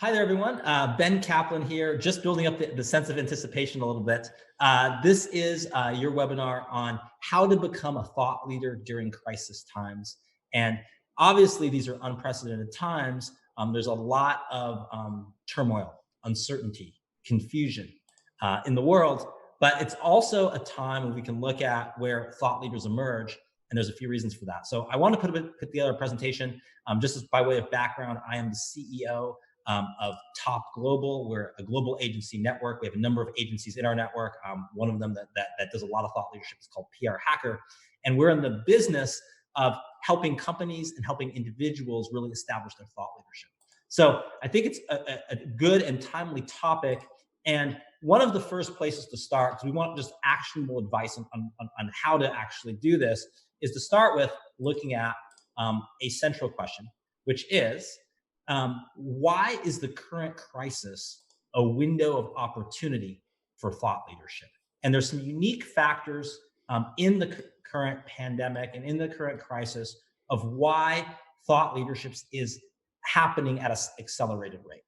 Hi there, everyone. Ben Kaplan here, just building up the sense of anticipation a little bit. This is your webinar on how to become a thought leader during crisis times. And obviously, these are unprecedented times. There's a lot of turmoil, uncertainty, confusion in the world, but it's also a time when we can look at where thought leaders emerge. And there's a few reasons for that. So I want to put together a presentation just as by way of background. I am the CEO of Top Global. We're a global agency network. We have a number of agencies in our network. One of them that does a lot of thought leadership is called PR Hacker. And we're in the business of helping companies and helping individuals really establish their thought leadership. So I think it's a good and timely topic. And one of the first places to start, because we want just actionable advice on how to actually do this, is to start with looking at a central question, which is, why is the current crisis a window of opportunity for thought leadership? And there's some unique factors in the current pandemic and in the current crisis of why thought leadership is happening at an accelerated rate.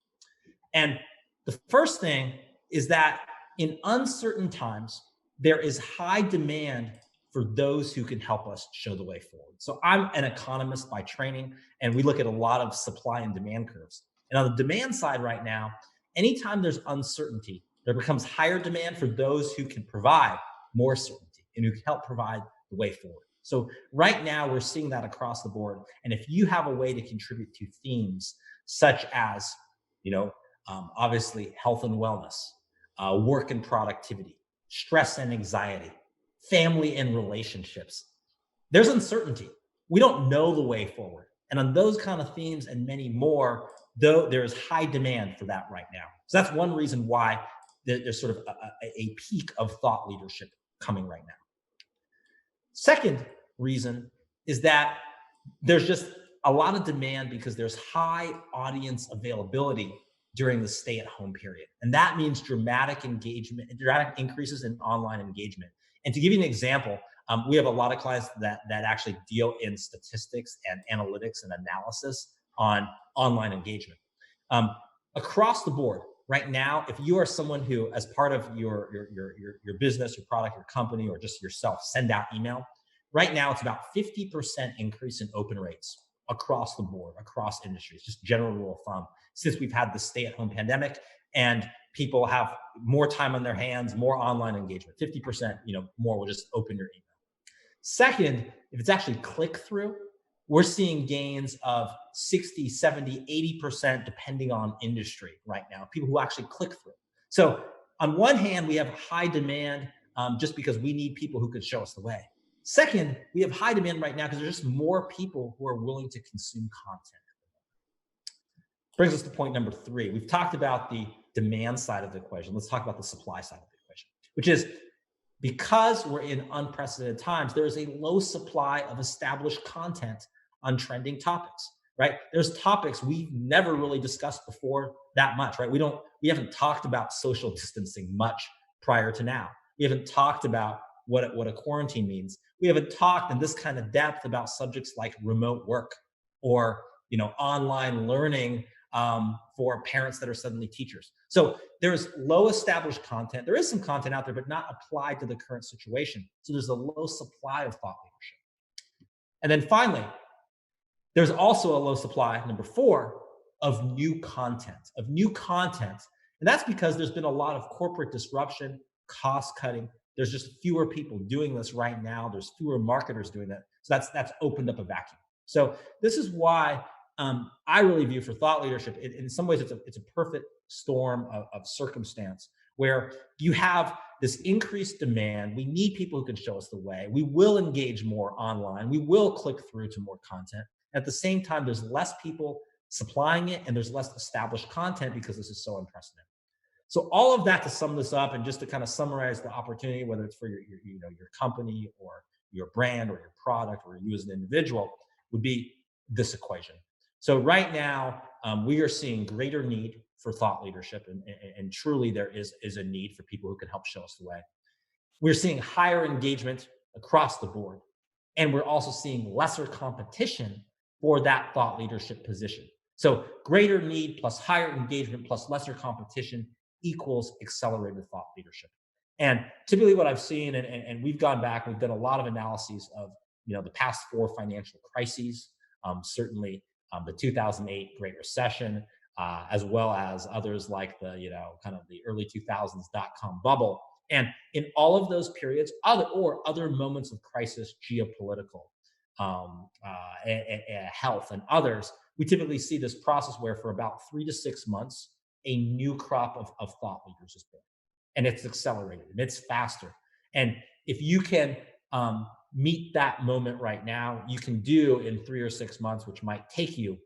And the first thing is that in uncertain times, there is high demand for those who can help us show the way forward. So I'm an economist by training, and we look at a lot of supply and demand curves. And on the demand side right now, anytime there's uncertainty, there becomes higher demand for those who can provide more certainty and who can help provide the way forward. So right now, we're seeing that across the board. And if you have a way to contribute to themes such as, obviously health and wellness, work and productivity, stress and anxiety, family and relationships, there's uncertainty. We don't know the way forward. And on those kind of themes and many more, though, there's high demand for that right now. So that's one reason why there's sort of a peak of thought leadership coming right now. Second reason is that there's just a lot of demand because there's high audience availability during the stay-at-home period. And that means dramatic engagement, dramatic increases in online engagement. And to give you an example, we have a lot of clients that actually deal in statistics and analytics and analysis on online engagement. Across the board, right now, if you are someone who, as part of your business, your product, your company, or just yourself, send out email, right now it's about 50% increase in open rates across the board, across industries, just general rule of thumb, since we've had the stay-at-home pandemic and people have more time on their hands, more online engagement, 50%, more will just open your email. Second, if it's actually click-through, we're seeing gains of 60, 70, 80%, depending on industry right now, people who actually click through. So on one hand, we have high demand just because we need people who could show us the way. Second, we have high demand right now because there's just more people who are willing to consume content. Brings us to point number 3. We've talked about the demand side of the equation. Let's talk about the supply side of the equation, which is because we're in unprecedented times, there is a low supply of established content on trending topics, right? There's topics we've never really discussed before that much, right? We haven't talked about social distancing much prior to now. We haven't talked about what a quarantine means. We haven't talked in this kind of depth about subjects like remote work or online learning for parents that are suddenly teachers. So there's low established content. There is some content out there, but not applied to the current situation. So there's a low supply of thought leadership. And then finally, there's also a low supply, number 4, of new content. And that's because there's been a lot of corporate disruption, cost cutting. There's just fewer people doing this right now. There's fewer marketers doing that. So that's opened up a vacuum. So this is why I really view for thought leadership, in some ways, it's a perfect storm of circumstance where you have this increased demand. We need people who can show us the way. We will engage more online. We will click through to more content. At the same time, there's less people supplying it, and there's less established content because this is so unprecedented. So all of that to sum this up, and just to kind of summarize the opportunity, whether it's for your company or your brand or your product or you as an individual, would be this equation. So right now, we are seeing greater need for thought leadership, and truly there is a need for people who can help show us the way. We're seeing higher engagement across the board, and we're also seeing lesser competition for that thought leadership position. So greater need plus higher engagement plus lesser competition equals accelerated thought leadership. And typically what I've seen, and we've gone back, we've done a lot of analyses of the past four financial crises, certainly the 2008 Great Recession, as well as others like the kind of the early 2000s dot-com bubble. And in all of those periods, other moments of crisis, geopolitical, health, and others, we typically see this process where for about 3 to 6 months, a new crop of thought leaders is born, and it's accelerated and it's faster. And if you can meet that moment right now, you can do in 3 or 6 months, which might take you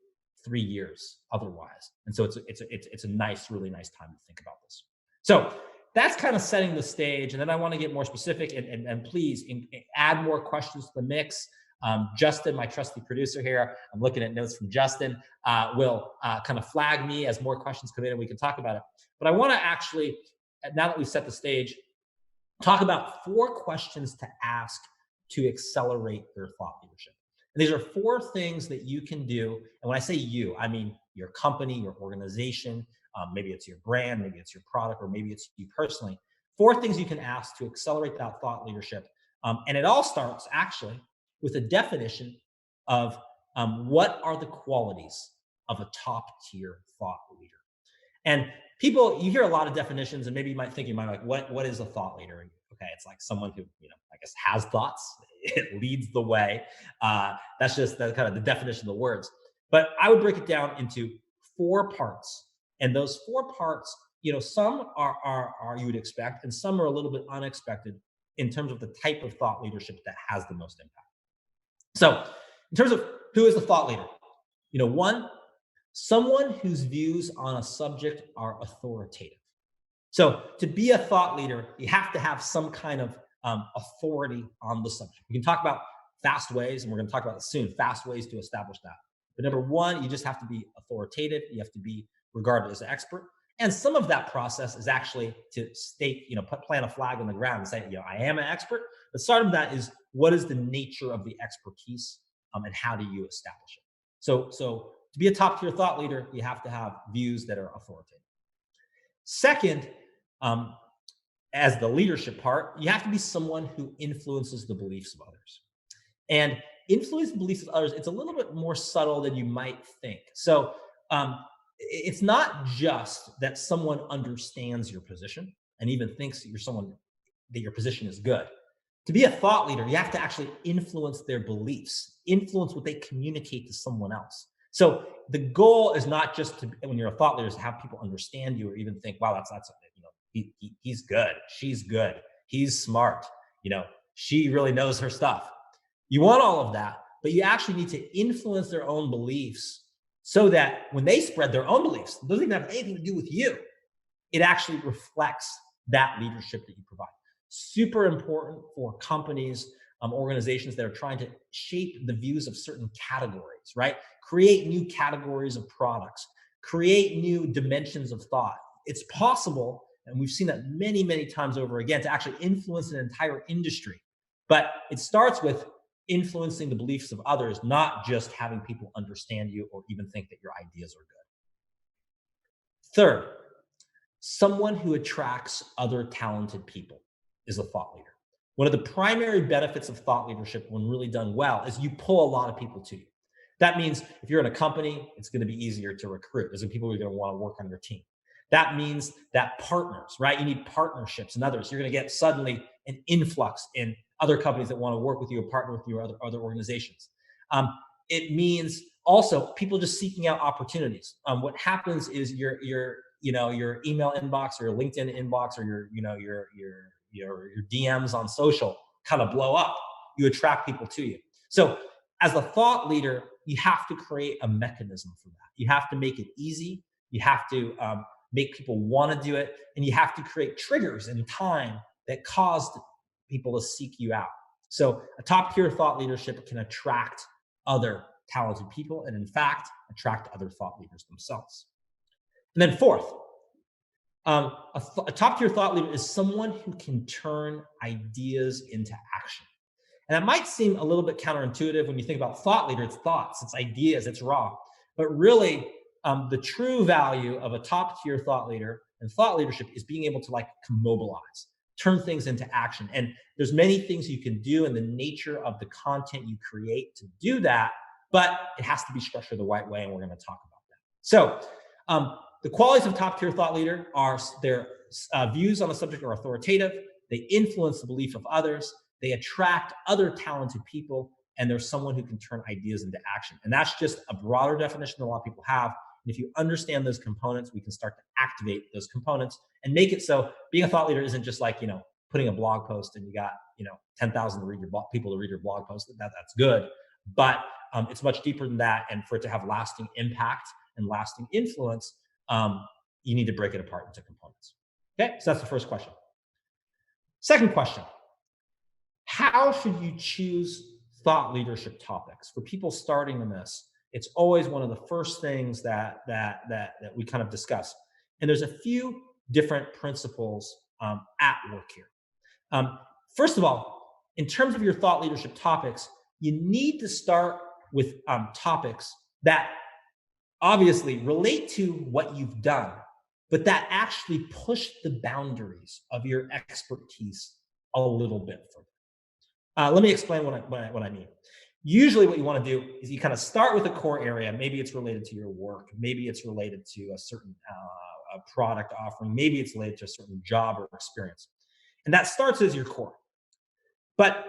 3 years otherwise. And so it's a nice, really nice time to think about this. So that's kind of setting the stage. And then I want to get more specific and please add more questions to the mix. Justin, my trusty producer here, I'm looking at notes from Justin, will kind of flag me as more questions come in and we can talk about it. But I want to actually, now that we've set the stage, talk about 4 questions to ask to accelerate your thought leadership. And these are 4 things that you can do. And when I say you, I mean your company, your organization, maybe it's your brand, maybe it's your product, or maybe it's you personally. 4 things you can ask to accelerate that thought leadership. And it all starts actually with a definition of what are the qualities of a top tier thought leader. And people, you hear a lot of definitions, and maybe you might think, like, what is a thought leader? Okay, it's like someone who, I guess, has thoughts, it leads the way. That's just the kind of the definition of the words. But I would break it down into 4 parts. And those 4 parts, some are you would expect, and some are a little bit unexpected in terms of the type of thought leadership that has the most impact. So in terms of who is the thought leader, one, someone whose views on a subject are authoritative. So to be a thought leader, you have to have some kind of authority on the subject. We can talk about fast ways, and we're going to talk about it soon, fast ways to establish that. But number one, you just have to be authoritative. You have to be regarded as an expert. And some of that process is actually to state, plant a flag on the ground and say, I am an expert. But part of that is, what is the nature of the expertise, and how do you establish it? So to be a top tier thought leader, you have to have views that are authoritative. Second, as the leadership part, you have to be someone who influences the beliefs of others. And influence the beliefs of others, it's a little bit more subtle than you might think. So it's not just that someone understands your position and even thinks that your position is good. To be a thought leader, you have to actually influence their beliefs, influence what they communicate to someone else. So the goal is not just to, when you're a thought leader, is to have people understand you or even think, wow, that's he's good, she's good, he's smart, she really knows her stuff. You want all of that, but you actually need to influence their own beliefs so that when they spread their own beliefs, it doesn't even have anything to do with you. It actually reflects that leadership that you provide. Super important for companies, organizations that are trying to shape the views of certain categories, right? Create new categories of products, create new dimensions of thought. It's possible, and we've seen that many, many times over again, to actually influence an entire industry. But it starts with influencing the beliefs of others, not just having people understand you or even think that your ideas are good. Third, someone who attracts other talented people is a thought leader. One of the primary benefits of thought leadership, when really done well, is you pull a lot of people to you. That means if you're in a company, it's going to be easier to recruit. There's people who are going to want to work on your team. That means that partners, right? You need partnerships and others. You're going to get suddenly an influx in other companies that want to work with you or partner with you or other organizations. It means also people just seeking out opportunities. What happens is your email inbox or your LinkedIn inbox or your DMs on social kind of blow up. You attract people to you. So as a thought leader, you have to create a mechanism for that. You have to make it easy. You have to make people want to do it. And you have to create triggers in time that cause people to seek you out. So a top tier thought leadership can attract other talented people and, in fact, attract other thought leaders themselves. And then fourth, a top tier thought leader is someone who can turn ideas into action. And that might seem a little bit counterintuitive when you think about thought leader. It's thoughts, it's ideas, it's raw. But really, the true value of a top tier thought leader and thought leadership is being able to like mobilize, turn things into action. And there's many things you can do in the nature of the content you create to do that, but it has to be structured the right way. And we're going to talk about that. So the qualities of top tier thought leader are their views on the subject are authoritative. They influence the belief of others. They attract other talented people, and there's someone who can turn ideas into action. And that's just a broader definition that a lot of people have. And if you understand those components, we can start to activate those components and make it so being a thought leader isn't just like, putting a blog post and you got, 10,000 people to read your blog post. That's good. But it's much deeper than that. And for it to have lasting impact and lasting influence, you need to break it apart into components. Okay, so that's the first question. Second question, how should you choose thought leadership topics? For people starting in this, it's always one of the first things that we kind of discuss. And there's a few different principles at work here. First of all, in terms of your thought leadership topics, you need to start with topics that obviously relate to what you've done, but that actually push the boundaries of your expertise a little bit further. Let me explain what I mean. Usually what you want to do is you kind of start with a core area. Maybe it's related to your work. Maybe it's related to a certain product offering. Maybe it's related to a certain job or experience. And that starts as your core. But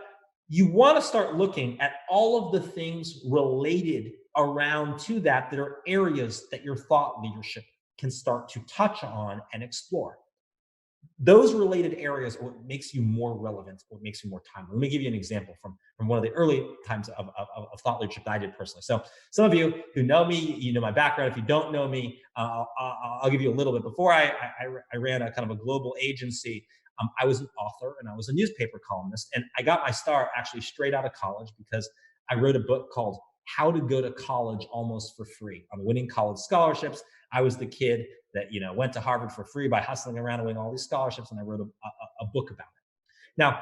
you want to start looking at all of the things related around to that are areas that your thought leadership can start to touch on and explore. Those related areas are what makes you more relevant, what makes you more timely. Let me give you an example from one of the early times of thought leadership that I did personally. So some of you who know me, you know my background. If you don't know me, I'll give you a little bit. Before I ran a kind of a global agency, I was an author and I was a newspaper columnist. And I got my start actually straight out of college because I wrote a book called How to Go to College Almost for Free on winning college scholarships. I was the kid that went to Harvard for free by hustling around and winning all these scholarships, and I wrote a book about it. Now,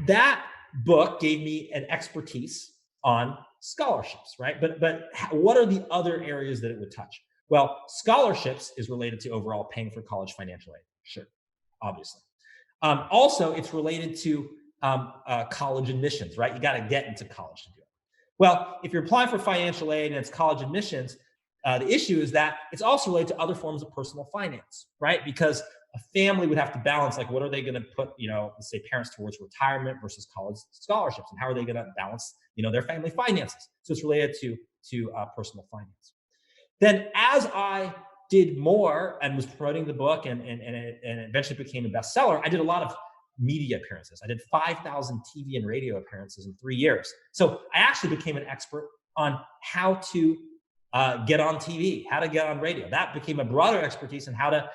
that book gave me an expertise on scholarships, right? But what are the other areas that it would touch? Well, scholarships is related to overall paying for college financial aid, sure, obviously. Also, it's related to college admissions, right? You got to get into college to do it. Well, if you're applying for financial aid and it's college admissions, the issue is that it's also related to other forms of personal finance, right? Because a family would have to balance, like, what are they going to put, let's say parents towards retirement versus college scholarships, and how are they going to balance, their family finances? So it's related to personal finance. Then as I did more and was promoting the book and it eventually became a bestseller, I did a lot of media appearances. I did 5,000 TV and radio appearances in 3 years. So I actually became an expert on how to get on TV, how to get on radio. That became a broader expertise in how to,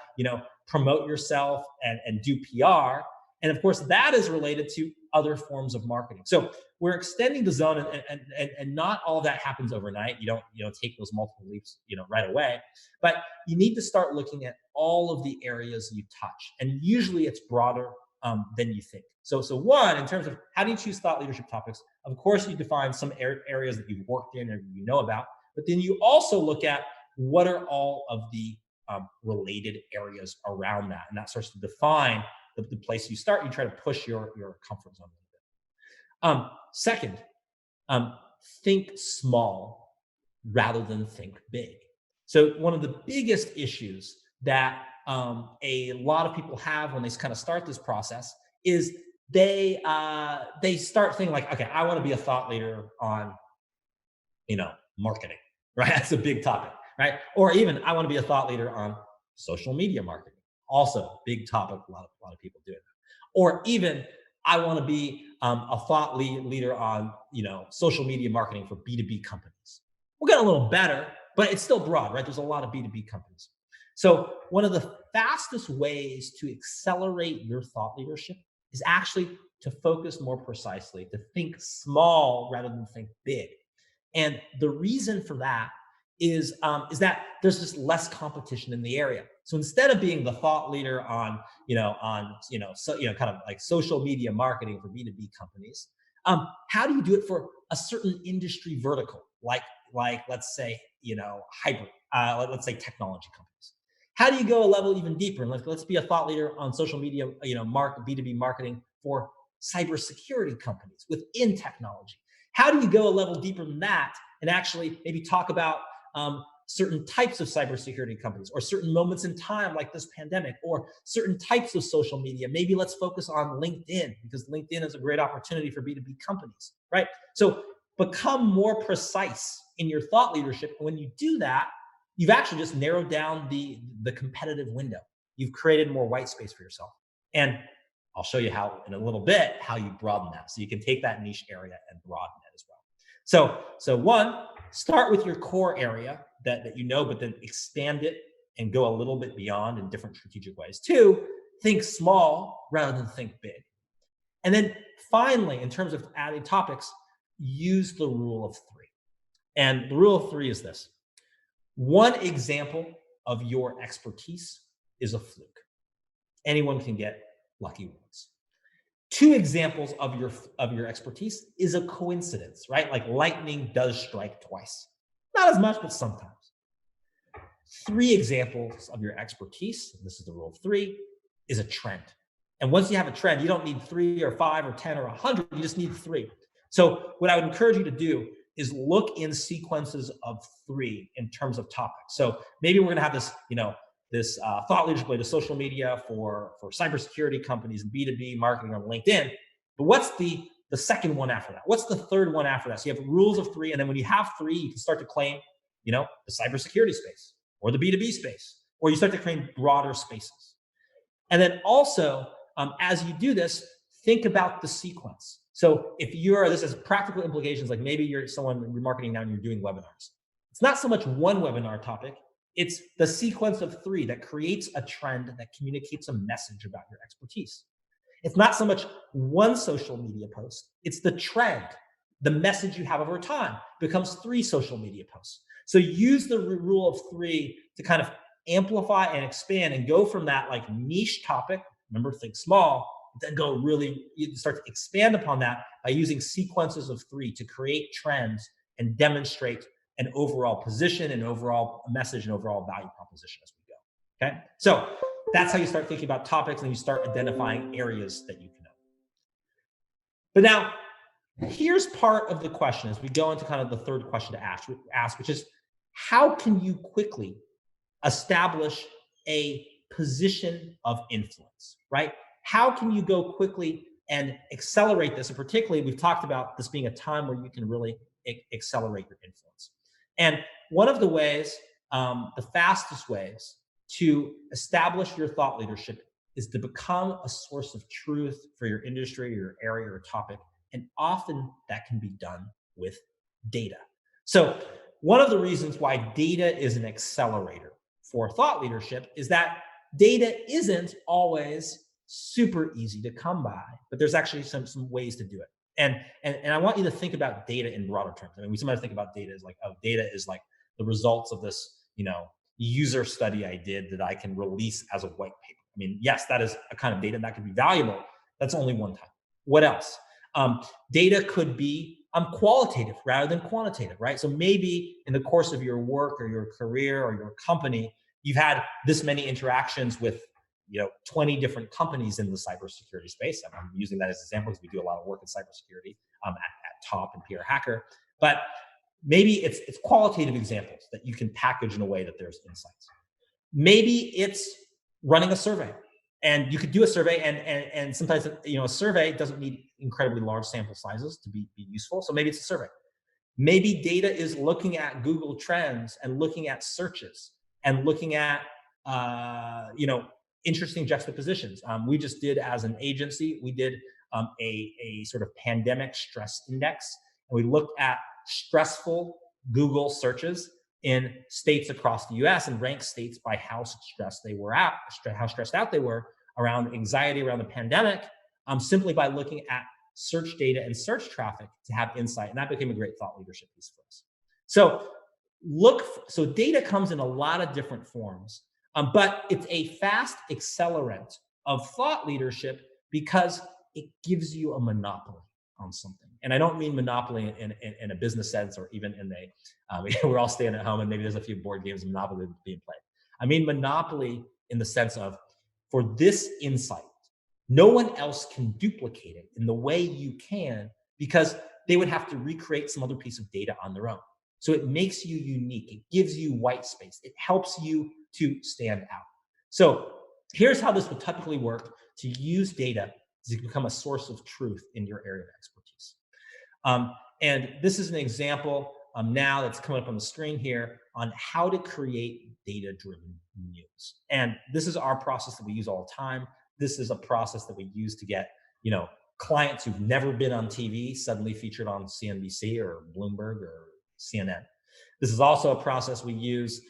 promote yourself and do PR. And of course, that is related to other forms of marketing. So we're extending the zone, and not all of that happens overnight. You don't take those multiple leaps, right away. But you need to start looking at all of the areas you touch, and usually it's broader than you think. So one, in terms of how do you choose thought leadership topics? Of course, you define some areas that you've worked in or you know about, but then you also look at what are all of the related areas around that, and that starts to define the place you start. You try to push your comfort zone a little bit. Second, think small rather than think big. So one of the biggest issues that a lot of people have when they kind of start this process is they start thinking like, okay, I want to be a thought leader on, marketing, right? That's a big topic, right? Or even I want to be a thought leader on social media marketing. Also, big topic. A lot of people do it. Or even I want to be a thought leader on social media marketing for B2B companies. We're getting a little better, but it's still broad, right? There's a lot of B2B companies. So one of the fastest ways to accelerate your thought leadership is actually to focus more precisely, to think small rather than think big. And the reason for that is that there's just less competition in the area. So instead of being the thought leader on kind of like social media marketing for B2B companies, how do you do it for a certain industry vertical, like let's say, hybrid, let's say technology companies. How do you go a level even deeper? And let's be a thought leader on social media, B2B marketing for cybersecurity companies within technology. How do you go a level deeper than that and actually maybe talk about certain types of cybersecurity companies or certain moments in time like this pandemic or certain types of social media? Maybe let's focus on LinkedIn because LinkedIn is a great opportunity for B2B companies, right? So become more precise in your thought leadership. And when you do that, you've actually just narrowed down the competitive window. You've created more white space for yourself. And I'll show you how in a little bit how you broaden that. So you can take that niche area and broaden it as well. So one, start with your core area that you know, but then expand it and go a little bit beyond in different strategic ways. Two, think small rather than think big. And then finally, in terms of adding topics, use the rule of three. And the rule of three is this. One example of your expertise is a fluke. Anyone can get lucky once. Two examples of your expertise is a coincidence, right? Like lightning does strike twice. Not as much, but sometimes. Three examples of your expertise, and this is the rule of three, is a trend. And once you have a trend, you don't need 3 or 5 or 10 or 100, you just need 3. So what I would encourage you to do is look in sequences of 3 in terms of topics. So maybe we're gonna have this, this thought leadership related to social media for cybersecurity companies and B2B marketing on LinkedIn. But what's the second one after that? What's the third one after that? So you have rules of 3, and then when you have 3, you can start to claim, the cybersecurity space or the B2B space, or you start to claim broader spaces. And then also, as you do this, think about the sequence. So if this has practical implications, like maybe you're marketing now and you're doing webinars. It's not so much one webinar topic, it's the sequence of 3 that creates a trend that communicates a message about your expertise. It's not so much one social media post, it's the trend, the message you have over time becomes 3 social media posts. So use the rule of 3 to kind of amplify and expand and go from that like niche topic, remember, think small, then you start to expand upon that by using sequences of 3 to create trends and demonstrate an overall position and overall message and overall value proposition as we go, okay? So that's how you start thinking about topics and you start identifying areas that you can own. But now, here's part of the question as we go into kind of the third question to ask, which is how can you quickly establish a position of influence, right? How can you go quickly and accelerate this? And particularly, we've talked about this being a time where you can really accelerate your influence. And one of the ways, the fastest ways to establish your thought leadership is to become a source of truth for your industry, your area, or topic. And often that can be done with data. So one of the reasons why data is an accelerator for thought leadership is that data isn't always super easy to come by, but there's actually some ways to do it. And I want you to think about data in broader terms. I mean, we sometimes think about data as like, data is like the results of this, user study I did that I can release as a white paper. I mean, yes, that is a kind of data that can be valuable. That's only one time. What else? Data could be qualitative rather than quantitative, right? So maybe in the course of your work or your career or your company, you've had this many interactions with 20 different companies in the cybersecurity space. I'm using that as an example because we do a lot of work in cybersecurity at Top and PR Hacker. But maybe it's qualitative examples that you can package in a way that there's insights. Maybe it's running a survey. And you could do a survey, and sometimes a survey doesn't need incredibly large sample sizes to be useful. So maybe it's a survey. Maybe data is looking at Google Trends and looking at searches and looking at interesting juxtapositions. We just did, as an agency, we did a sort of pandemic stress index, and we looked at stressful Google searches in states across the US and ranked states by how stressed out they were around anxiety around the pandemic, simply by looking at search data and search traffic to have insight. And that became a great thought leadership piece for us. So data comes in a lot of different forms, but it's a fast accelerant of thought leadership because it gives you a monopoly on something. And I don't mean monopoly in a business sense, or even in we're all staying at home and maybe there's a few board games of monopoly being played. I mean monopoly in the sense of, for this insight, no one else can duplicate it in the way you can, because they would have to recreate some other piece of data on their own. So it makes you unique. It gives you white space. It helps you to stand out. So here's how this would typically work to use data to become a source of truth in your area of expertise. And this is an example now that's coming up on the screen here on how to create data-driven news. And this is our process that we use all the time. This is a process that we use to get, clients who've never been on TV suddenly featured on CNBC or Bloomberg or CNN. This is also a process we use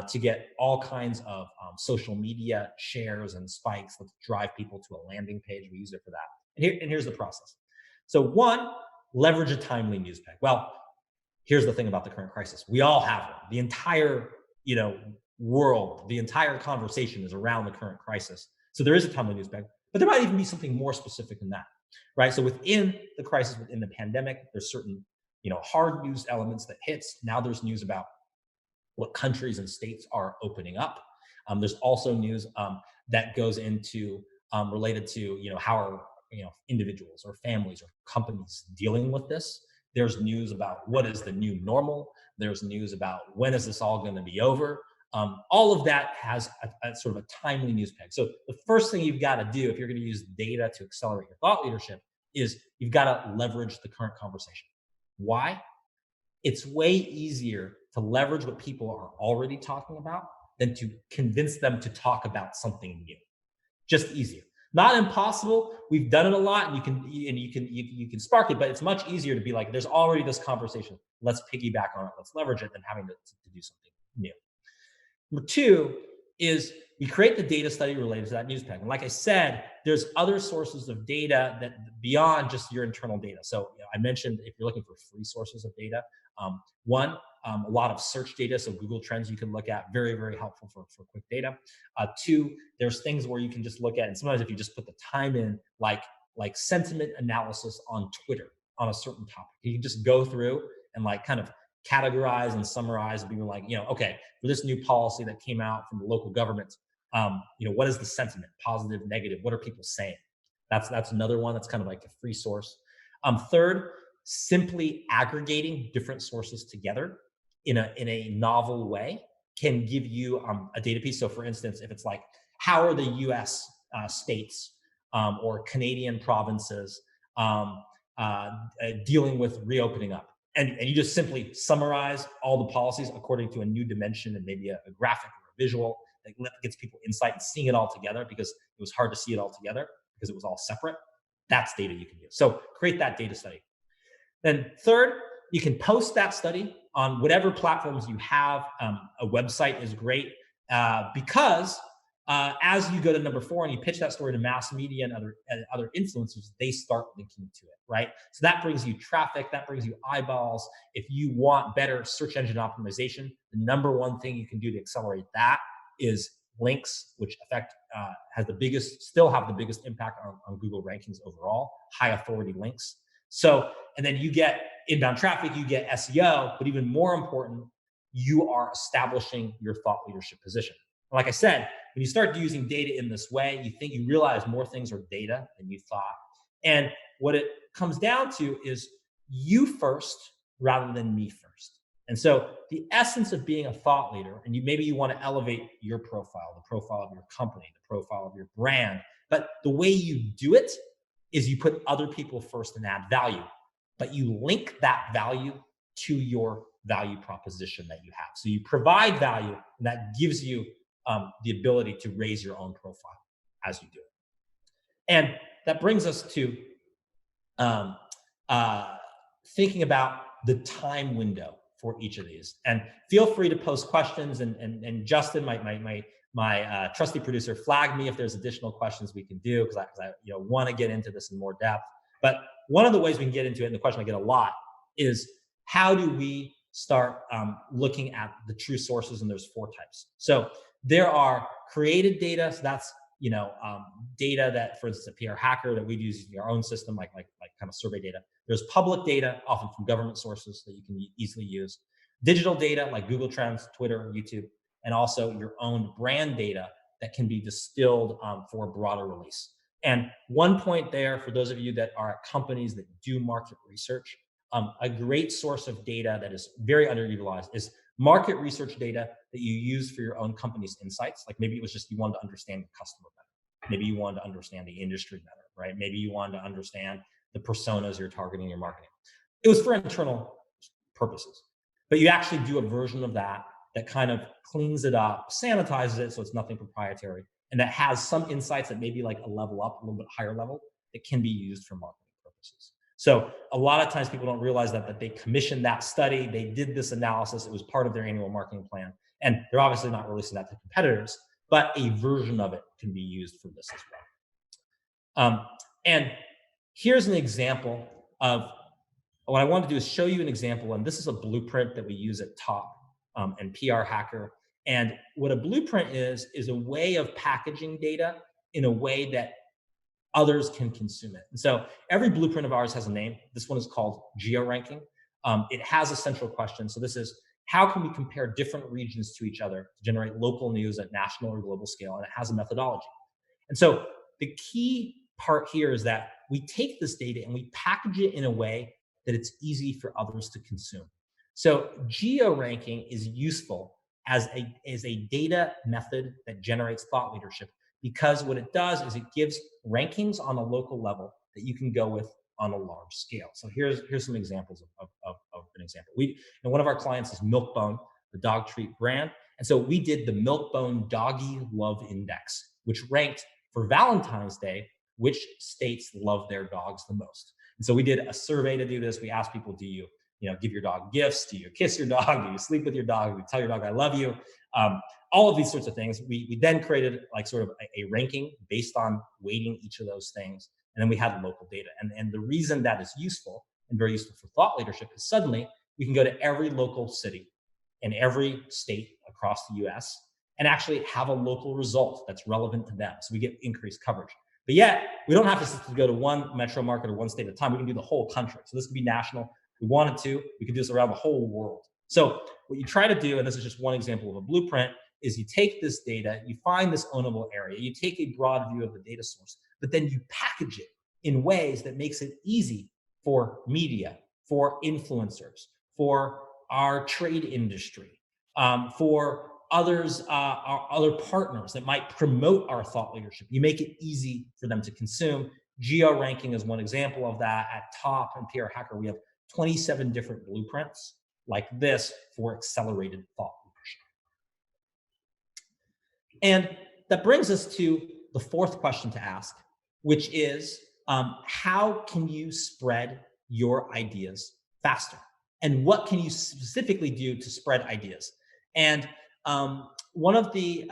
to get all kinds of social media shares and spikes that drive people to a landing page. We use it for that. And here's the process. So one, leverage a timely news peg. Well, here's the thing about the current crisis. We all have one. The entire, world, the entire conversation is around the current crisis. So there is a timely news peg, but there might even be something more specific than that, right? So within the crisis, within the pandemic, there's certain, hard news elements that hits. Now there's news about what countries and states are opening up. There's also news that goes into related to, how are, individuals or families or companies dealing with this. There's news about what is the new normal. There's news about when is this all going to be over. All of that has a sort of a timely news peg. So the first thing you've got to do if you're going to use data to accelerate your thought leadership is you've got to leverage the current conversation. Why? It's way easier to leverage what people are already talking about than to convince them to talk about something new. Just easier. Not impossible. We've done it a lot, and you can spark it, but it's much easier to be like, there's already this conversation. Let's piggyback on it. Let's leverage it than having to do something new. Number two is we create the data study related to that news peg. And like I said, there's other sources of data that beyond just your internal data. So I mentioned if you're looking for free sources of data, one, a lot of search data. So Google Trends you can look at, very, very helpful for quick data. Two, there's things where you can just look at, and sometimes if you just put the time in, like sentiment analysis on Twitter on a certain topic, you can just go through and kind of categorize and summarize and be like, okay, for this new policy that came out from the local government, what is the sentiment, positive, negative? What are people saying? That's another one that's kind of like a free source. Third, simply aggregating different sources together in a novel way can give you a data piece. So for instance, if it's like, how are the US states or Canadian provinces dealing with reopening up? And you just simply summarize all the policies according to a new dimension and maybe a graphic or a visual that gets people insight and seeing it all together, because it was hard to see it all together because it was all separate. That's data you can use. So create that data study. Then third, you can post that study on whatever platforms you have. A website is great because as you go to number four and you pitch that story to mass media and other influencers, they start linking to it, right? So that brings you traffic, that brings you eyeballs. If you want better search engine optimization, the number one thing you can do to accelerate that is links, which still have the biggest impact on Google rankings overall, high authority links. So, and then you get inbound traffic, you get SEO, but even more important, you are establishing your thought leadership position. Like I said, when you start using data in this way, you realize more things are data than you thought. And what it comes down to is you first rather than me first. And so the essence of being a thought leader, and maybe you want to elevate your profile, the profile of your company, the profile of your brand, but the way you do it is you put other people first and add value, but you link that value to your value proposition that you have. So you provide value, and that gives you the ability to raise your own profile as you do it. And that brings us to thinking about the time window for each of these. And feel free to post questions. And Justin, my trusty producer, flag me if there's additional questions we can do, because I want to get into this in more depth. But one of the ways we can get into it, and the question I get a lot, is how do we start looking at the true sources? And there's four types. So there are created data. So that's data that, for instance, a PR hacker that we use in our own system, like kind of survey data. There's public data, often from government sources that you can easily use. Digital data like Google Trends, Twitter, YouTube, and also your own brand data that can be distilled for a broader release. And one point there, for those of you that are at companies that do market research, a great source of data that is very underutilized is market research data that you use for your own company's insights. Like maybe it was just you wanted to understand the customer better. Maybe you wanted to understand the industry better, right? Maybe you wanted to understand the personas you're targeting in your marketing. It was for internal purposes, but you actually do a version of that that kind of cleans it up, sanitizes it so it's nothing proprietary, and that has some insights that maybe like a level up, a little bit higher level, that can be used for marketing purposes. So a lot of times people don't realize that they commissioned that study, they did this analysis, it was part of their annual marketing plan, and they're obviously not releasing that to competitors, but a version of it can be used for this as well. And here's an example of what I want to do is show you an example, and this is a blueprint that we use at Top and PR Hacker. And what a blueprint is a way of packaging data in a way that others can consume it. And so every blueprint of ours has a name. This one is called geo-ranking. It has a central question. So this is, how can we compare different regions to each other to generate local news at national or global scale? And it has a methodology. And so the key part here is that we take this data and we package it in a way that it's easy for others to consume. So geo-ranking is useful as a data method that generates thought leadership, because what it does is it gives rankings on a local level that you can go with on a large scale. So here's some examples of an example. And one of our clients is Milk-Bone, the dog treat brand. And so we did the Milk-Bone Doggy Love Index, which ranked for Valentine's Day which states love their dogs the most. And so we did a survey to do this. We asked people, do you give your dog gifts? Do you kiss your dog? Do you sleep with your dog? Do you tell your dog, I love you? All of these sorts of things. We then created like sort of a ranking based on weighting each of those things. And then we had local data. And the reason that is useful and very useful for thought leadership is suddenly we can go to every local city in every state across the US and actually have a local result that's relevant to them. So we get increased coverage. But yet, we don't have to go to one metro market or one state at a time. We can do the whole country. So this could be national. If we wanted to, we could do this around the whole world. So what you try to do, and this is just one example of a blueprint, is you take this data, you find this ownable area, you take a broad view of the data source, but then you package it in ways that makes it easy for media, for influencers, for our trade industry, for others, our other partners that might promote our thought leadership. You make it easy for them to consume. Geo-ranking is one example of that. At Top and PR Hacker, we have 27 different blueprints like this for accelerated thought leadership. And that brings us to the fourth question to ask, which is, how can you spread your ideas faster? And what can you specifically do to spread ideas? And one of the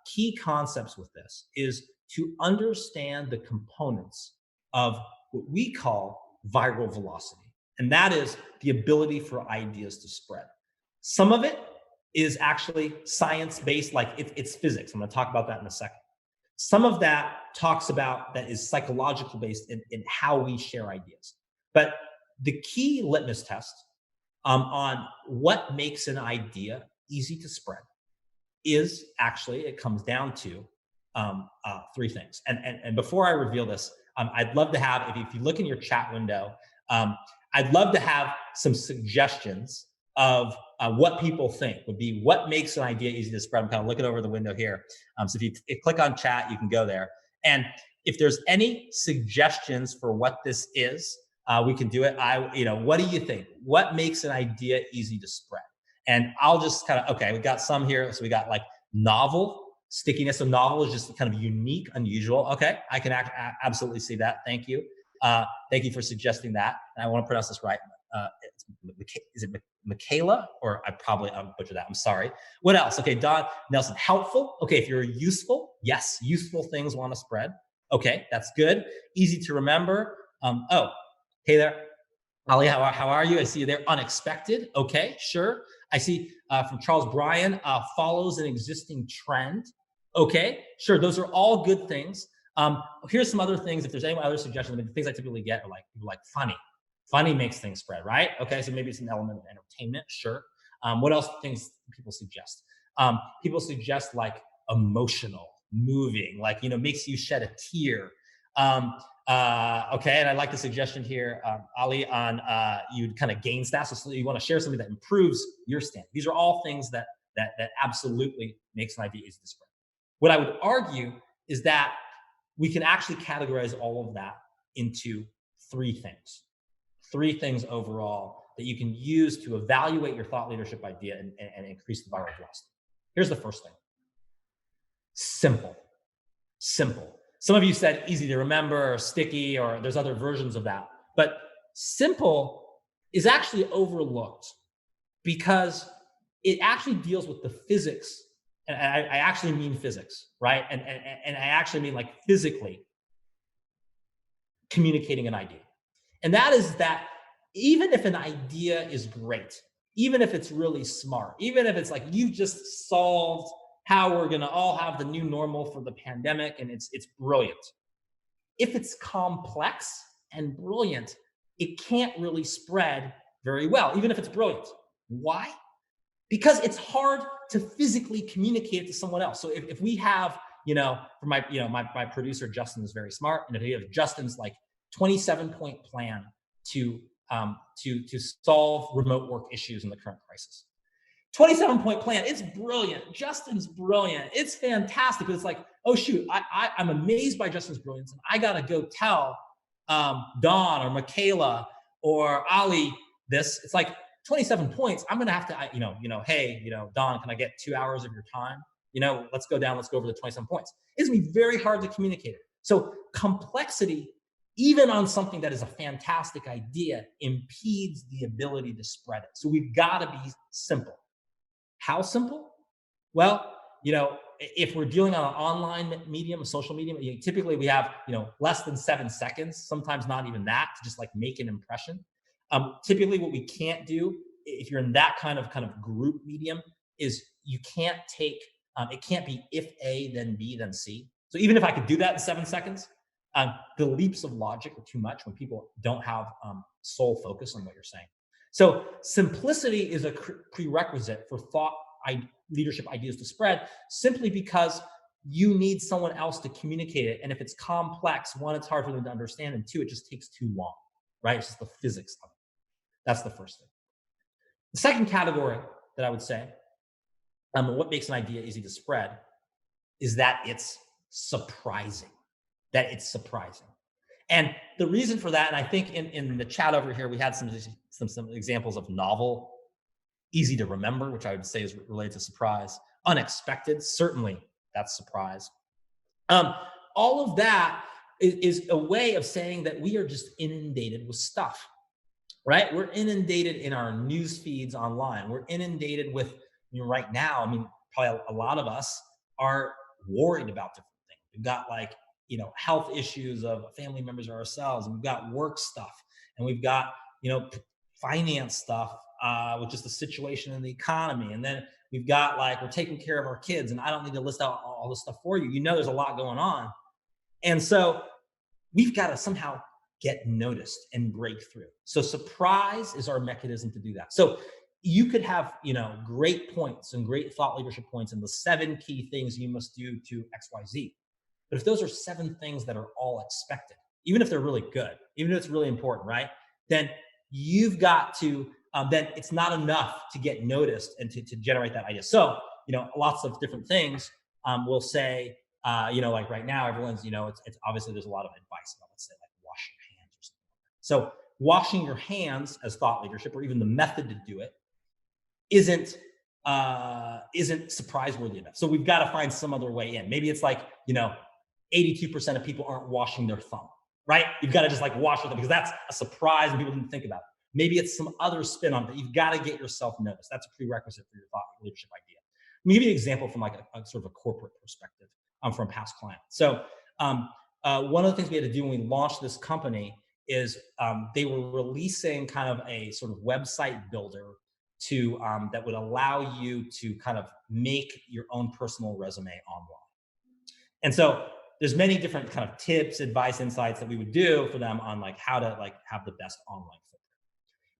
key concepts with this is to understand the components of what we call viral velocity. And that is the ability for ideas to spread. Some of it is actually science-based, like it's physics. I'm going to talk about that in a second. Some of that talks about that is psychological based in how we share ideas. But the key litmus test on what makes an idea easy to spread is actually, it comes down to three things. And before I reveal this, I'd love to have, if you look in your chat window, I'd love to have some suggestions of what people think would be what makes an idea easy to spread. I'm kind of looking over the window here. So if you click on chat, you can go there. And if there's any suggestions for what this is, we can do it. What do you think? What makes an idea easy to spread? And I'll just kind of, okay, we got some here. So we got like novel, stickiness. So novel is just kind of unique, unusual. Okay, I can absolutely see that. Thank you. Thank you for suggesting that. And I want to pronounce this right. Is it Michaela? Or I'll butcher that. I'm sorry. What else? Okay, Don Nelson, helpful. Okay, if you're useful, yes, useful things want to spread. Okay, that's good. Easy to remember. Oh, hey there. Ali, how are you? I see you there. Unexpected. Okay, sure. I see from Charles Bryan, follows an existing trend. Okay, sure. Those are all good things. Here's some other things. If there's any other suggestions, the things I typically get are like people like funny. Funny makes things spread, right? Okay, so maybe it's an element of entertainment, sure. What else things people suggest? People suggest like emotional, moving, like makes you shed a tear. Okay, and I like the suggestion here, Ali, on you kind of gain stats. So you want to share something that improves your stand. These are all things that absolutely makes an idea easy to spread. What I would argue is that we can actually categorize all of that into three things. Three things overall that you can use to evaluate your thought leadership idea and increase the viral velocity. Here's the first thing. Simple. Simple. Some of you said easy to remember or sticky, or there's other versions of that. But simple is actually overlooked because it actually deals with the physics. And I actually mean physics, right? And I actually mean like physically communicating an idea. And that is that even if an idea is great, even if it's really smart, even if it's like you just solved how we're going to all have the new normal for the pandemic and it's brilliant. If it's complex and brilliant, it can't really spread very well, even if it's brilliant. Why? Because it's hard to physically communicate it to someone else. So if we have, for my producer, Justin is very smart. And if you have Justin's like 27-point plan to solve remote work issues in the current crisis. 27-point plan. It's brilliant. Justin's brilliant. It's fantastic. But it's like, oh shoot, I'm amazed by Justin's brilliance, and I gotta go tell Dawn or Michaela or Ali this. It's like 27 points. I'm gonna have to, hey, Dawn, can I get 2 hours of your time? Let's go over the 27 points. It's gonna be very hard to communicate it. So complexity, even on something that is a fantastic idea, impedes the ability to spread it. So we've got to be simple. How simple? Well, if we're dealing on an online medium, a social medium, typically we have, less than 7 seconds, sometimes not even that, to just like make an impression. Typically what we can't do if you're in that kind of group medium is you can't take, it can't be if A, then B, then C. So even if I could do that in 7 seconds, the leaps of logic are too much when people don't have sole focus on what you're saying. So simplicity is a prerequisite for thought leadership ideas to spread, simply because you need someone else to communicate it. And if it's complex, one, it's hard for them to understand, and two, it just takes too long, right? It's just the physics of it. That's the first thing. The second category that I would say, what makes an idea easy to spread, is that it's surprising. And the reason for that, and I think in the chat over here, we had some examples of novel, easy to remember, which I would say is related to surprise. Unexpected, certainly that's surprise. All of that is a way of saying that we are just inundated with stuff, right? We're inundated in our news feeds online. We're inundated with, right now, probably a lot of us are worried about different things. We've got like, health issues of family members or ourselves, and we've got work stuff, and we've got, finance stuff, with just the situation in the economy. And then we've got like, we're taking care of our kids, and I don't need to list out all this stuff for you. There's a lot going on. And so we've got to somehow get noticed and break through. So surprise is our mechanism to do that. So you could have, great points and great thought leadership points and the 7 key things you must do to XYZ. But if those are 7 things that are all expected, even if they're really good, even if it's really important, right? Then you've got to, then it's not enough to get noticed and to generate that idea. So, lots of different things will say, like right now, everyone's, it's obviously there's a lot of advice about, let's say, like wash your hands or something like that. So washing your hands as thought leadership, or even the method to do it, isn't surprise worthy enough. So we've got to find some other way in. Maybe it's like, 82% of people aren't washing their thumb, right? You've got to just like wash them because that's a surprise and people didn't think about it. Maybe it's some other spin on it. You've got to get yourself noticed. That's a prerequisite for your thought leadership idea. Let me give you an example from like a sort of a corporate perspective from past clients. So one of the things we had to do when we launched this company is they were releasing kind of a sort of website builder to that would allow you to kind of make your own personal resume online. And so there's many different kind of tips, advice, insights that we would do for them on like how to like have the best online footprint.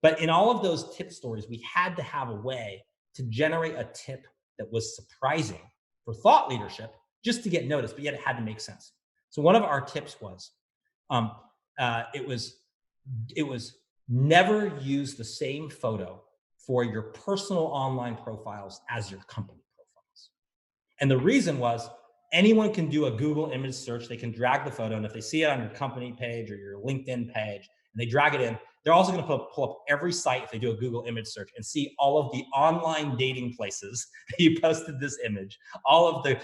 But in all of those tip stories, we had to have a way to generate a tip that was surprising for thought leadership just to get noticed, but yet it had to make sense. So one of our tips was, um, it was never use the same photo for your personal online profiles as your company profiles. And the reason was anyone can do a Google image search. They can drag the photo. And if they see it on your company page or your LinkedIn page and they drag it in, they're also going to pull up every site if they do a Google image search and see all of the online dating places that you posted this image, all of the,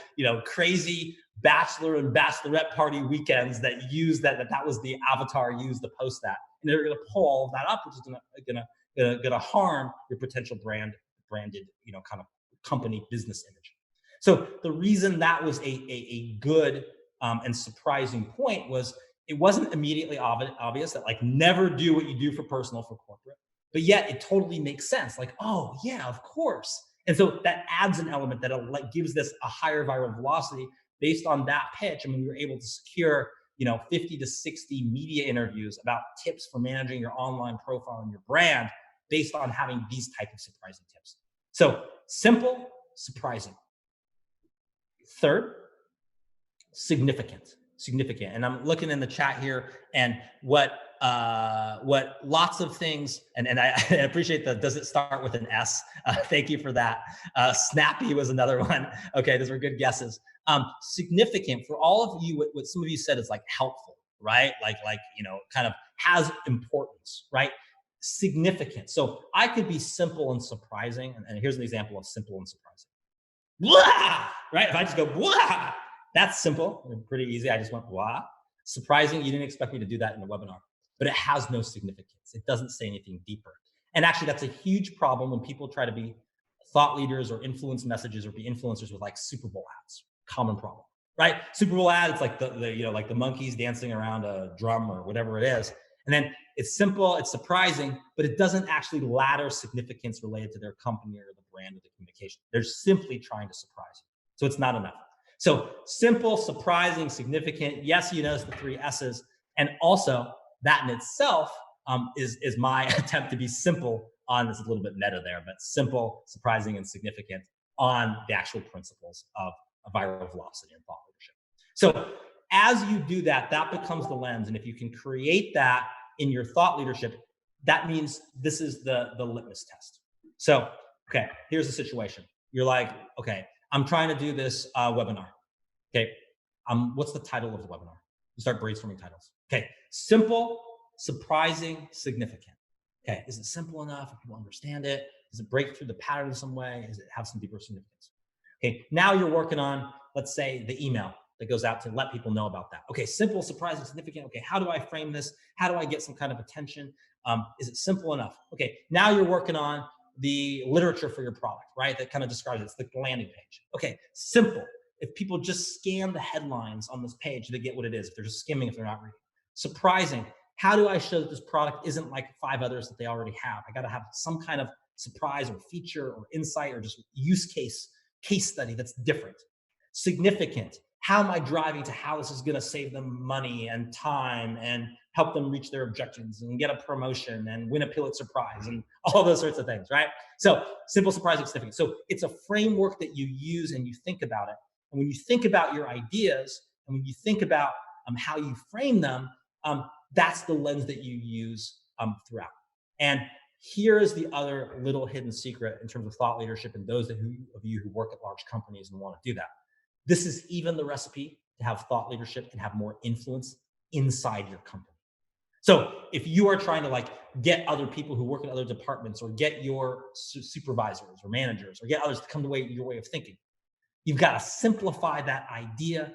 crazy bachelor and bachelorette party weekends that use that was the avatar used to post that. And they're going to pull all of that up, which is going to harm your potential branded, kind of company business image. So the reason that was a good and surprising point was it wasn't immediately obvious that like never do what you do for personal for corporate, but yet it totally makes sense. Like, oh yeah, of course. And so that adds an element that gives this a higher viral velocity based on that pitch. I mean, we were able to secure 50 to 60 media interviews about tips for managing your online profile and your brand based on having these type of surprising tips. So simple, surprising. Third, significant. And I'm looking in the chat here, and what lots of things, and I appreciate the, does it start with an S? Thank you for that. Snappy was another one. Okay, those were good guesses. Significant for all of you, what some of you said is like helpful, right? Like kind of has importance, right? Significant. So I could be simple and surprising, and here's an example of simple and surprising. Blah! Right? If I just go blah, that's simple and pretty easy. I just went blah. Surprising, you didn't expect me to do that in the webinar, but it has no significance. It doesn't say anything deeper. And actually, that's a huge problem when people try to be thought leaders or influence messages or be influencers with like Super Bowl ads. Common problem, right? Super Bowl ad, it's like like the monkeys dancing around a drum or whatever it is. And then it's simple, it's surprising, but it doesn't actually ladder significance related to their company or the brand or the communication. They're simply trying to surprise you. So it's not enough. So simple, surprising, significant. Yes, you notice the 3 S's. And also that in itself is my attempt to be simple on, this is a little bit meta there, but simple, surprising, and significant on the actual principles of viral velocity and thought leadership. So as you do that, that becomes the lens. And if you can create that in your thought leadership, that means this is the litmus test. So, okay, here's the situation. You're like, okay, I'm trying to do this webinar. Okay, what's the title of the webinar? You start brainstorming titles. Okay, simple, surprising, significant. Okay, is it simple enough? Do people understand it? Does it break through the pattern in some way? Does it have some deeper significance? Okay, now you're working on, let's say, the email that goes out to let people know about that. Okay, simple, surprising, significant. Okay, how do I frame this? How do I get some kind of attention? Is it simple enough? Okay, now you're working on the literature for your product, right? That kind of describes it. It's the landing page. Okay, simple. If people just scan the headlines on this page, they get what it is. If they're just skimming, if they're not reading. Surprising. How do I show that this product isn't like 5 others that they already have? I got to have some kind of surprise or feature or insight or just use case study that's different. Significant. How am I driving to how this is going to save them money and time and help them reach their objectives and get a promotion and win a Pulitzer Prize and all those sorts of things, right? So simple, surprising, significant. So it's a framework that you use and you think about it. And when you think about your ideas and when you think about how you frame them, that's the lens that you use throughout. And here is the other little hidden secret in terms of thought leadership and those of you who work at large companies and want to do that. This is even the recipe to have thought leadership and have more influence inside your company. So if you are trying to get other people who work in other departments or get your supervisors or managers or get others to come to your way of thinking, you've got to simplify that idea.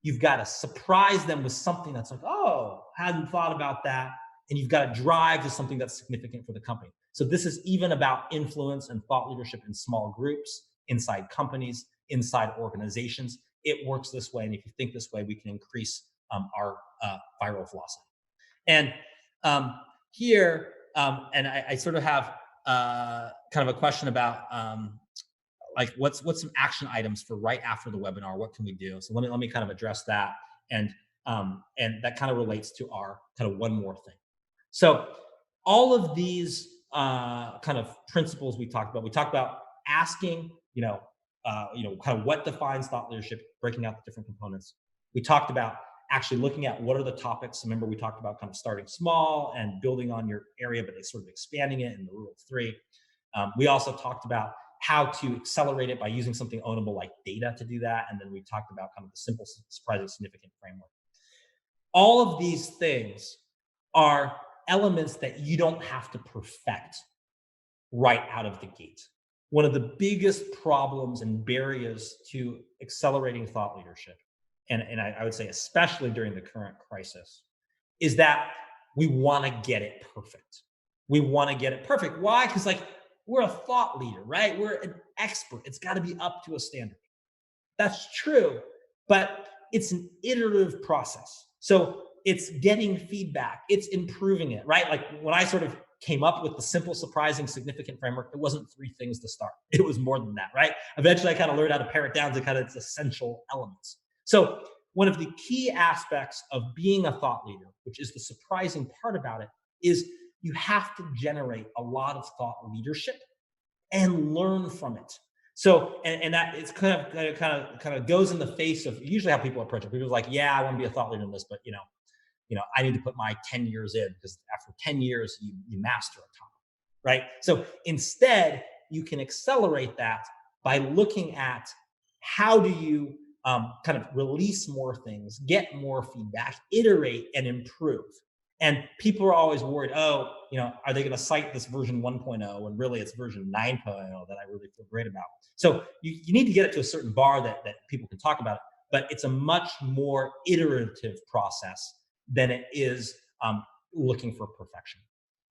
You've got to surprise them with something that's like, oh, hadn't thought about that. And you've got to drive to something that's significant for the company. So this is even about influence and thought leadership in small groups, inside companies, inside organizations. It works this way. And if you think this way, we can increase our viral velocity. And here, and I sort of have kind of a question about what's some action items for right after the webinar? What can we do? So let me kind of address that. And that kind of relates to our kind of one more thing. So all of these kind of principles we talked about asking, kind of what defines thought leadership, breaking out the different components. We talked about actually looking at what are the topics. Remember, we talked about kind of starting small and building on your area, but sort of expanding it in the rule of three. We also talked about how to accelerate it by using something ownable like data to do that. And then we talked about kind of the simple, surprising, significant framework. All of these things are elements that you don't have to perfect right out of the gate. One of the biggest problems and barriers to accelerating thought leadership, and I would say especially during the current crisis, is that we want to get it perfect. We want to get it perfect. Why? Because we're a thought leader, right? We're an expert. It's got to be up to a standard. That's true, but it's an iterative process. So it's getting feedback, it's improving it, right? Like when I sort of came up with the simple, surprising, significant framework, it wasn't three things to start. It was more than that, right? Eventually, I kind of learned how to pare it down to kind of its essential elements. So one of the key aspects of being a thought leader, which is the surprising part about it, is you have to generate a lot of thought leadership and learn from it. So, and that it's kind of goes in the face of usually how people approach it. People are like, yeah, I want to be a thought leader in this, but I need to put my 10 years in because after 10 years, you master a topic, right? So instead, you can accelerate that by looking at how do you kind of release more things, get more feedback, iterate and improve. And people are always worried, are they going to cite this version 1.0 and really it's version 9.0 that I really feel great about? So you need to get it to a certain bar that people can talk about it, but it's a much more iterative process than it is looking for perfection.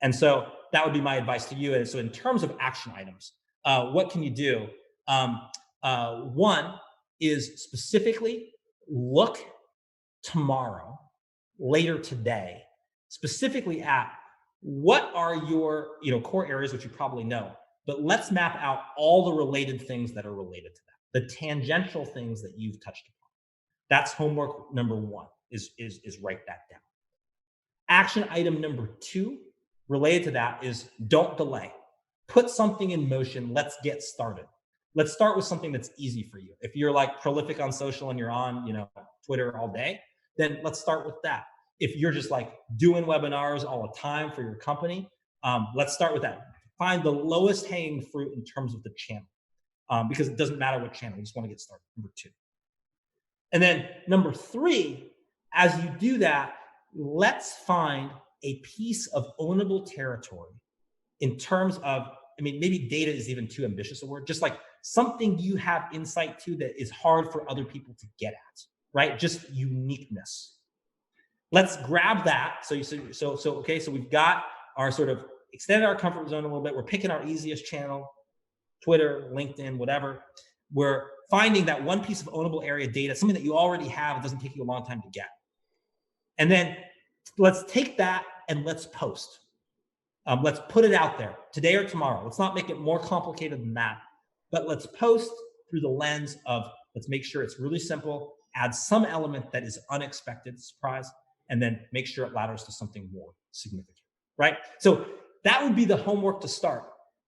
And so that would be my advice to you. And so in terms of action items, what can you do? One is specifically look tomorrow, later today, specifically at what are your core areas, which you probably know, but let's map out all the related things that are related to that, the tangential things that you've touched upon. That's homework number one, is write that down. Action item number two related to that is don't delay. Put something in motion. Let's get started. Let's start with something that's easy for you. If you're prolific on social and you're on, Twitter all day, then let's start with that. If you're just doing webinars all the time for your company, let's start with that. Find the lowest hanging fruit in terms of the channel, because it doesn't matter what channel. You just want to get started. Number two. And then number three, as you do that, let's find a piece of ownable territory in terms of, maybe data is even too ambitious a word, just something you have insight to that is hard for other people to get at, right? Just uniqueness. Let's grab that. So we've got our sort of extended our comfort zone a little bit. We're picking our easiest channel, Twitter, LinkedIn, whatever. We're finding that one piece of ownable area data, something that you already have, it doesn't take you a long time to get. And then let's take that and let's post. Let's put it out there today or tomorrow. Let's not make it more complicated than that, but let's post through the lens of, let's make sure it's really simple, add some element that is unexpected, surprise, and then make sure it ladders to something more significant, right? So that would be the homework to start.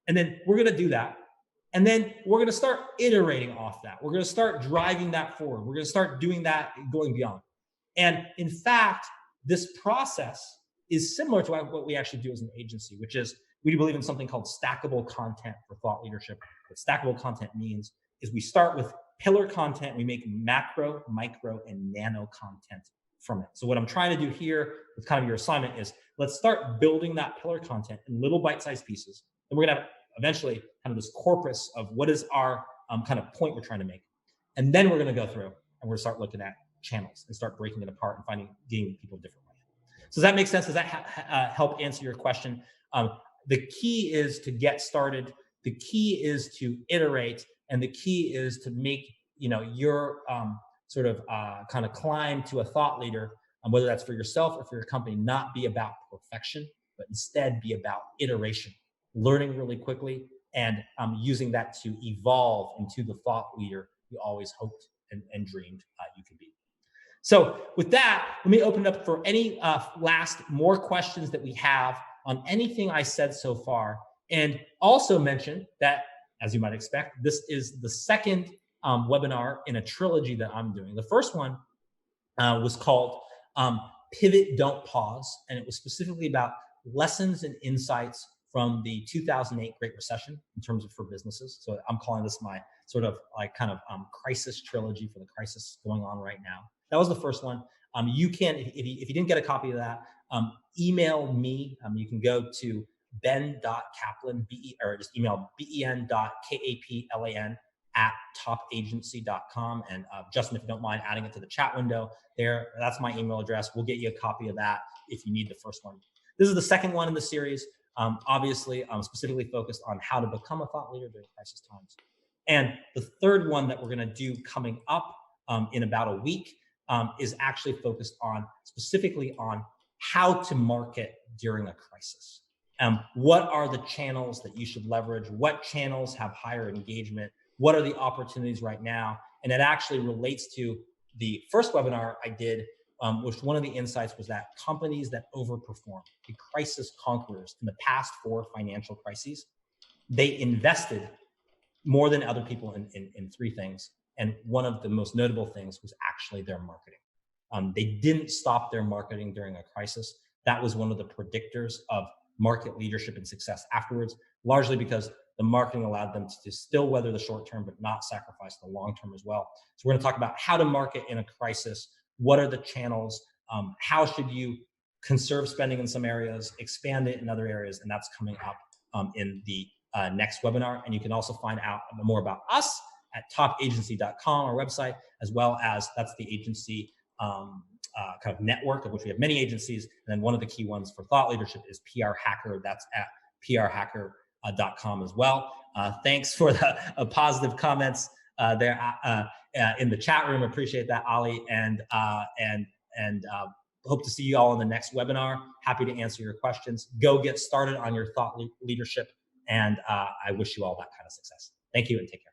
And then we're going to do that. And then we're going to start iterating off that. We're going to start driving that forward. We're going to start doing that and going beyond. And in fact, this process is similar to what we actually do as an agency, which is we believe in something called stackable content for thought leadership. What stackable content means is we start with pillar content, we make macro, micro, and nano content from it. So what I'm trying to do here with kind of your assignment is let's start building that pillar content in little bite-sized pieces. And we're going to have eventually kind of this corpus of what is our kind of point we're trying to make. And then we're going to go through and we're going to start looking at channels and start breaking it apart and getting people different ways. So does that make sense? Does that help answer your question? The key is to get started. The key is to iterate. And the key is to make, your sort of kind of climb to a thought leader, whether that's for yourself or for your company, not be about perfection, but instead be about iteration, learning really quickly and using that to evolve into the thought leader you always hoped and dreamed you could be. So with that, let me open it up for any more questions that we have on anything I said so far. And also mention that, as you might expect, this is the second webinar in a trilogy that I'm doing. The first one was called Pivot, Don't Pause. And it was specifically about lessons and insights from the 2008 Great Recession in terms of for businesses. So I'm calling this my sort of like kind of crisis trilogy for the crisis going on right now. That was the first one. You can, if you didn't get a copy of that, email me. You can go to ben.kaplan, or just email ben.kaplan at topagency.com. And Justin, if you don't mind adding it to the chat window there, that's my email address. We'll get you a copy of that if you need the first one. This is the second one in the series. Obviously, I'm specifically focused on how to become a thought leader during crisis times. And the third one that we're going to do coming up in about a week is actually focused on specifically on how to market during a crisis. What are the channels that you should leverage? What channels have higher engagement? What are the opportunities right now? And it actually relates to the first webinar I did, which one of the insights was that companies that overperform, the crisis conquerors in the past 4 financial crises, they invested more than other people in 3 things. And one of the most notable things was actually their marketing. They didn't stop their marketing during a crisis. That was one of the predictors of market leadership and success afterwards, largely because the marketing allowed them to still weather the short term, but not sacrifice the long term as well. So we're going to talk about how to market in a crisis. What are the channels? How should you conserve spending in some areas, expand it in other areas? And that's coming up in the next webinar. And you can also find out more about us at topagency.com, our website, as well as that's the agency kind of network, of which we have many agencies. And then one of the key ones for thought leadership is PR Hacker. That's at prhacker.com as well. Thanks for the positive comments there in the chat room. Appreciate that, Ali, and hope to see you all in the next webinar. Happy to answer your questions. Go get started on your thought leadership, and I wish you all that kind of success. Thank you and take care.